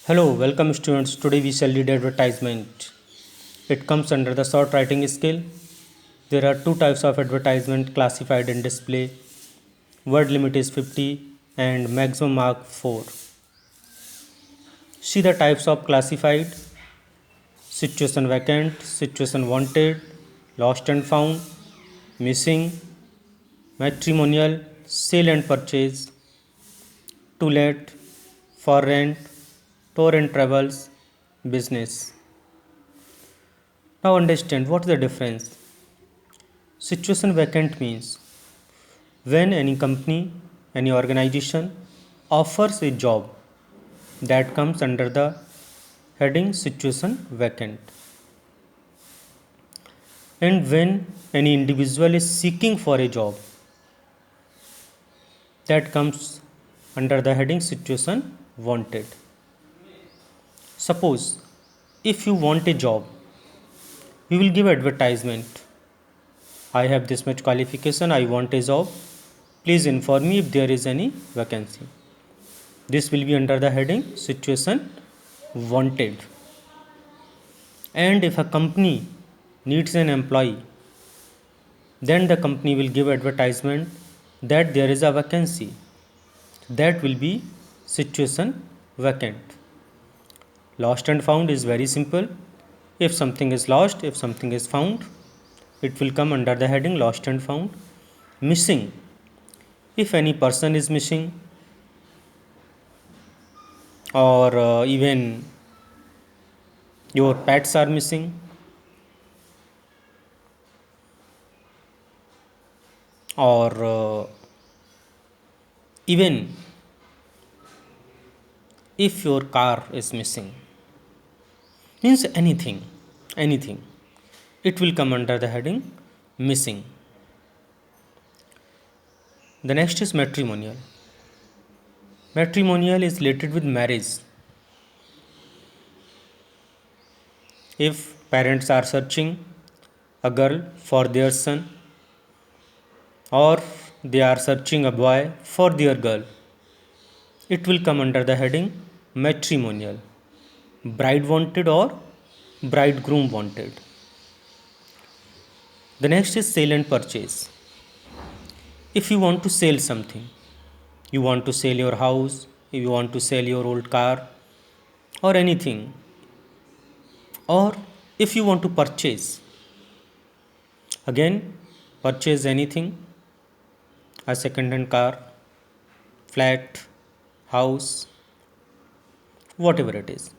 Hello, welcome students. Today we shall read advertisement. It comes under the short writing skill. There are two types of advertisement classified and display. Word limit is 50 and maximum mark 4. See the types of classified: situation vacant, situation wanted, lost and found, missing, matrimonial, sale and purchase, to let, for rent, tour and travels, business. Now understand what is the difference. Situation vacant means when any company, any organization offers a job that comes under the heading situation vacant. And when any individual is seeking for a job that comes under the heading situation wanted. Suppose if you want a job, you will give advertisement. I have this much qualification, I want a job. Please inform me if there is any vacancy. This will be under the heading situation wanted. And if a company needs an employee, then the company will give advertisement that there is a vacancy. That will be situation vacant. Lost and found is very simple. If something is lost, if something is found, it will come under the heading lost and found. Missing, if any person is missing, or even your pets are missing, or even if your car is missing, means anything, it will come under the heading missing. The next is matrimonial. Matrimonial is related with marriage. If parents are searching a girl for their son, or they are searching a boy for their girl, it will come under the heading matrimonial. Bride wanted or bridegroom wanted. The next is sale and purchase. If you want to sell something, you want to sell your house, if you want to sell your old car or anything, or if you want to purchase, again, purchase anything, a second hand car, flat, house, whatever it is,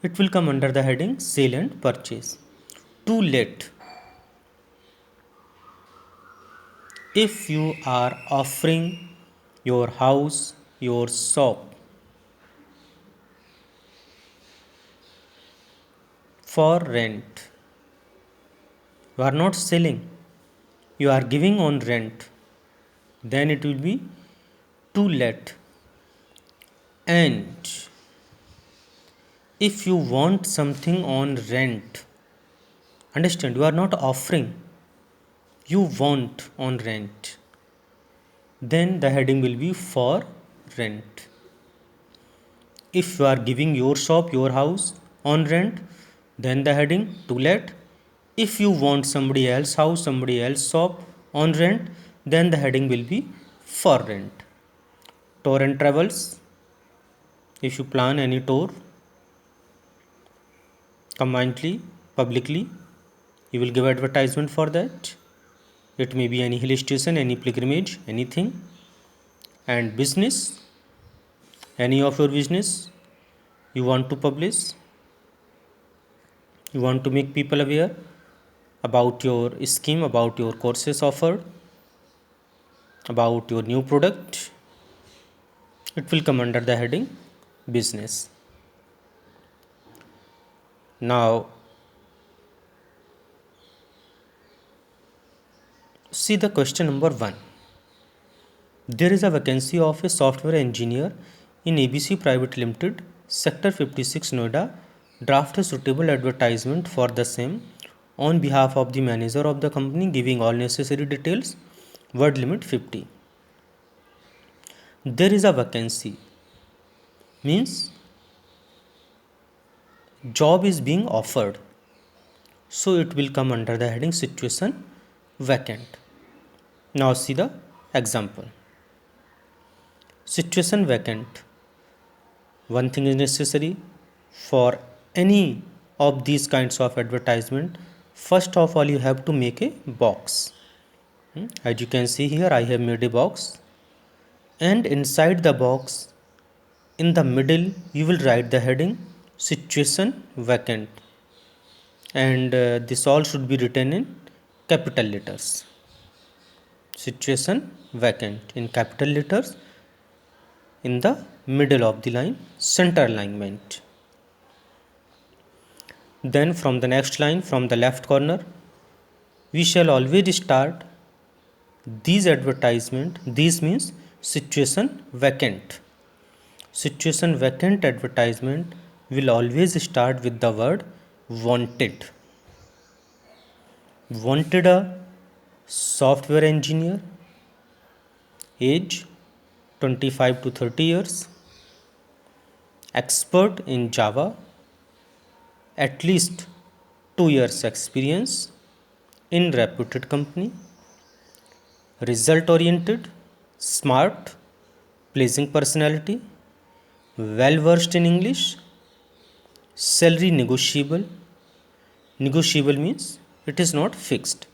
it will come under the heading sale and purchase. To let, if you are offering your house, your shop for rent, you are not selling, you are giving on rent, then it will be to let. And if you want something on rent, understand, you are not offering, you want on rent, then the heading will be for rent. If you are giving your shop, your house on rent, then the heading to let. If you want somebody else house, somebody else shop on rent, then the heading will be for rent. Tour and travels, if you plan any tour combinedly, publicly, you will give advertisement for that. It may be any hill station, any pilgrimage, anything. And business, any of your business you want to publish, you want to make people aware about your scheme, about your courses offered, about your new product, it will come under the heading business. Now see the question number 1. There is a vacancy of a software engineer in ABC Private Limited, Sector 56, Noida. Draft a suitable advertisement for the same on behalf of the manager of the company, giving all necessary details. Word limit 50. There is a vacancy means job is being offered, so it will come under the heading situation vacant. Now see the example. Situation vacant. One thing is necessary for any of these kinds of advertisement. First of all, you have to make a box. As you can see here, I have made a box, and inside the box, in the middle, you will write the heading situation vacant, and this all should be written in capital letters. Situation vacant in capital letters in the middle of the line, center alignment. Then from the next line, from the left corner, we shall always start these advertisement. These means situation vacant. Situation vacant advertisement will always start with the word wanted. Wanted a software engineer, age 25 to 30 years, expert in Java, at least 2 years experience in reputed company, result oriented, smart, pleasing personality, well versed in English, salary negotiable. Negotiable means it is not fixed.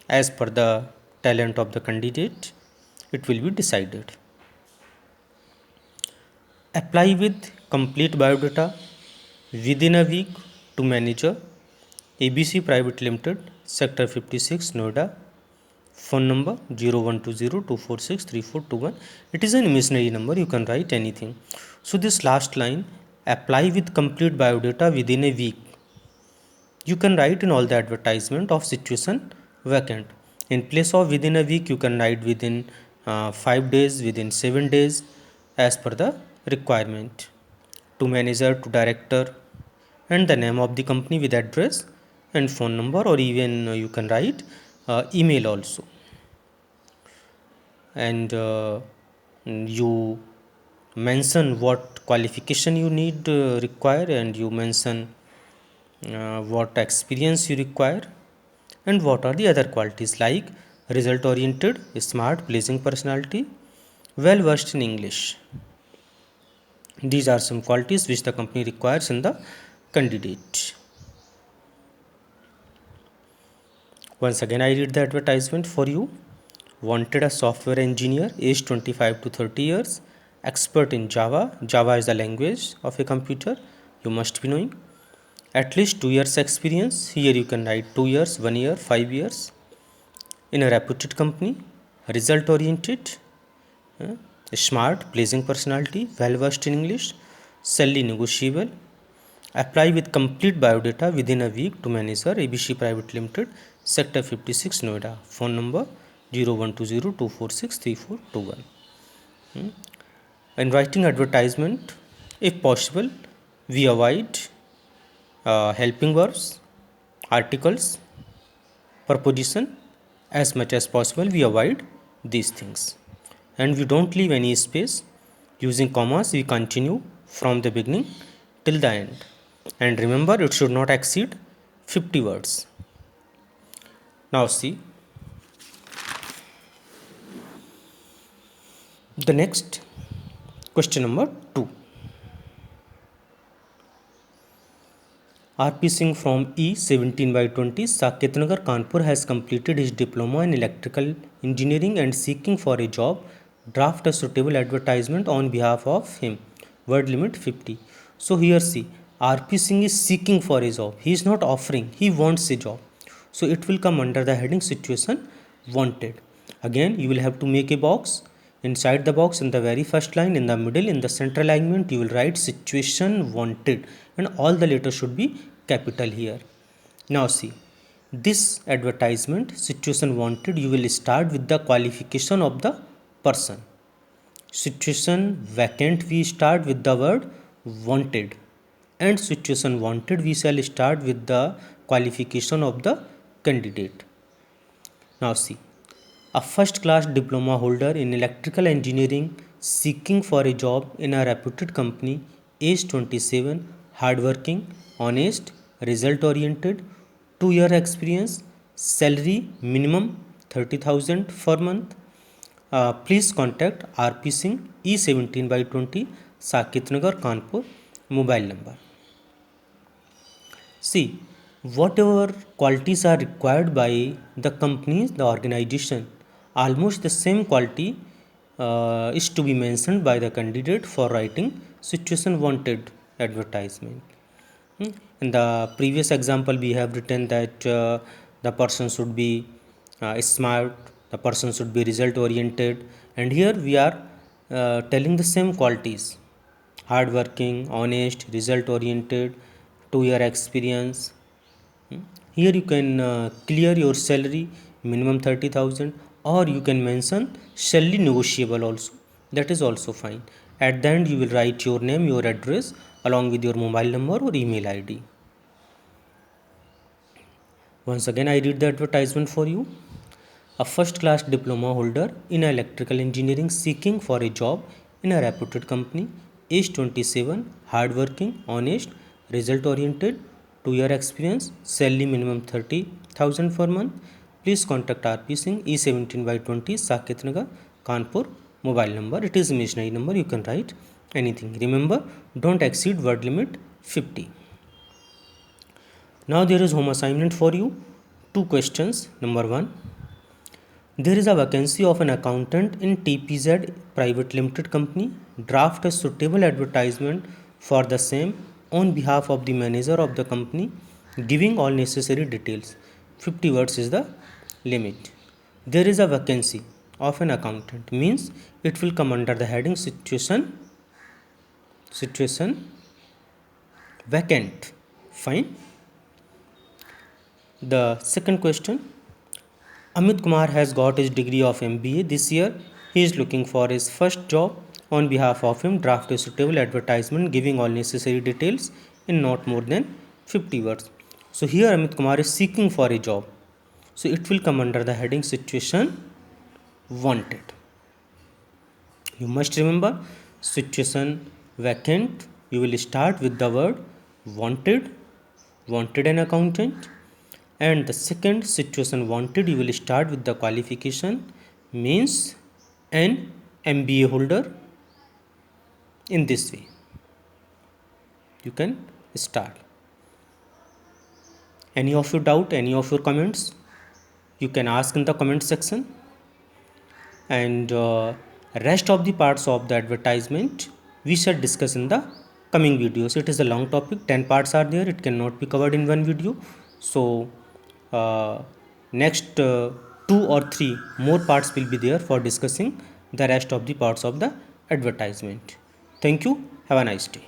As per the talent of the candidate, it will be decided. Apply with complete biodata within a week to manager, ABC Private Limited, Sector 56, Noida. Phone number 012024634421. It is an imaginary number, you can write anything. So this last line, apply with complete biodata within a week, you can write in all the advertisement of situation vacant. In place of within a week, you can write within 5 days, within 7 days, as per the requirement. To manager, to director, and the name of the company with address and phone number, or even you can write email also. And you mention what qualification you need require, and you mention what experience you require, and what are the other qualities like result oriented, smart, pleasing personality, well versed in English. These are some qualities which the company requires in the candidate. Once again, I read the advertisement for you. Wanted a software engineer, age 25 to 30 years, expert in Java. Java is the language of a computer, you must be knowing. At least 2 years experience. Here you can write 2 years, 1 year, 5 years. In a reputed company. Result oriented, smart, pleasing personality, well versed in English, salary negotiable. Apply with complete biodata within a week to manager, ABC Private Limited, Sector 56, Noida. Phone number 012024634421. In writing advertisement, if possible, we avoid helping verbs, articles, preposition. As much as possible, we avoid these things, and we don't leave any space. Using commas, we continue from the beginning till the end, and remember, it should not exceed 50 words. Now see the next question, number 2. R.P. Singh from E 17/20, Saketnagar, Kanpur has completed his diploma in electrical engineering and seeking for a job. Draft a suitable advertisement on behalf of him. Word limit 50. So here see, R.P. Singh is seeking for a job. He is not offering, he wants a job. So it will come under the heading situation wanted. Again, you will have to make a box. Inside the box, in the very first line, in the middle, in the center alignment, you will write situation wanted, and all the letters should be capital here. Now see, this advertisement situation wanted, you will start with the qualification of the person. Situation vacant, we start with the word wanted, and situation wanted, we shall start with the qualification of the candidate. Now see, a first class diploma holder in electrical engineering seeking for a job in a reputed company, age 27, hardworking, honest, result oriented, 2 year experience, salary minimum 30,000 per month. Please contact RP Singh, E17/20, Saket Nagar, Kanpur. Mobile number. See, whatever qualities are required by the companies, the organization, almost the same quality is to be mentioned by the candidate for writing situation wanted advertisement. In the previous example, we have written that the person should be smart, the person should be result oriented, and here we are telling the same qualities: hardworking, honest, result oriented, 2 year experience. Here you can clear your salary minimum 30,000, or you can mention salary negotiable also. That is also fine. At the end, you will write your name, your address, along with your mobile number or email ID. Once again, I read the advertisement for you. A first class diploma holder in electrical engineering seeking for a job in a reputed company, age 27, hardworking, honest, result oriented, 2 year experience, salary minimum 30,000 per month. Please contact RP Singh, E17/20, Saket Nagar, Kanpur. Mobile number, it is imaginary number, you can write anything. Remember, don't exceed word limit 50. Now there is home assignment for you. 2 questions. Number 1. There is a vacancy of an accountant in TPZ Private Limited Company. Draft a suitable advertisement for the same on behalf of the manager of the company, giving all necessary details. 50 words is the limit. There is a vacancy of an accountant means it will come under the heading situation vacant. Fine. The second question. Amit Kumar has got his degree of MBA this year. He is looking for his first job. On behalf of him, draft a suitable advertisement giving all necessary details in not more than 50 words. So here Amit Kumar is seeking for a job. So it will come under the heading situation wanted. You must remember, situation vacant, you will start with the word wanted an accountant. And the second situation wanted, you will start with the qualification means an MBA holder. In this way you can start. Any of your doubt, any of your comments, you can ask in the comment section. And rest of the parts of the advertisement we shall discuss in the coming videos. It is a long topic, 10 parts are there, it cannot be covered in one video. So next 2 or 3 more parts will be there for discussing the rest of the parts of the advertisement. Thank you. Have a nice day.